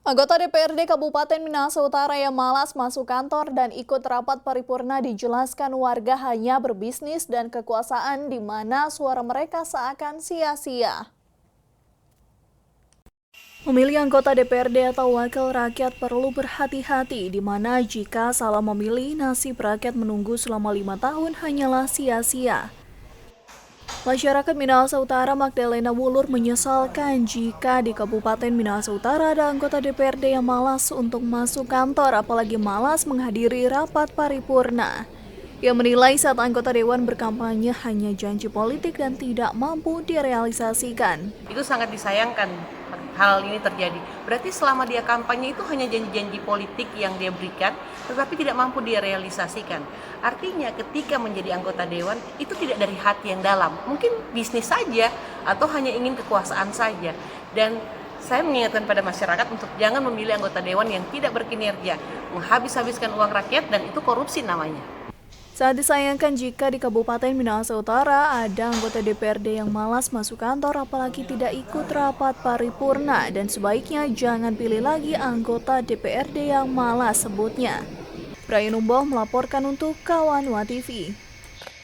Anggota DPRD Kabupaten Minahasa Utara yang malas masuk kantor dan ikut rapat paripurna dijelaskan warga hanya berbisnis dan kekuasaan di mana suara mereka seakan sia-sia. Memilih anggota DPRD atau wakil rakyat perlu berhati-hati di mana jika salah memilih, nasib rakyat menunggu selama 5 tahun hanyalah sia-sia. Masyarakat Minahasa Utara Magdalena Wulur menyesalkan jika di Kabupaten Minahasa Utara ada anggota DPRD yang malas untuk masuk kantor, apalagi malas menghadiri rapat paripurna. Ia menilai saat anggota dewan berkampanye hanya janji politik dan tidak mampu direalisasikan. Itu sangat disayangkan hal ini terjadi. Berarti selama dia kampanye itu hanya janji-janji politik yang dia berikan, tetapi tidak mampu dia realisasikan. Artinya ketika menjadi anggota dewan itu tidak dari hati yang dalam, mungkin bisnis saja atau hanya ingin kekuasaan saja. Dan saya mengingatkan pada masyarakat untuk jangan memilih anggota dewan yang tidak berkinerja, menghabis-habiskan uang rakyat, dan itu korupsi namanya. Saat disayangkan jika di Kabupaten Minahasa Utara ada anggota DPRD yang malas masuk kantor apalagi tidak ikut rapat paripurna, dan sebaiknya jangan pilih lagi anggota DPRD yang malas, sebutnya. Brian Umboh melaporkan untuk Kawanwa TV.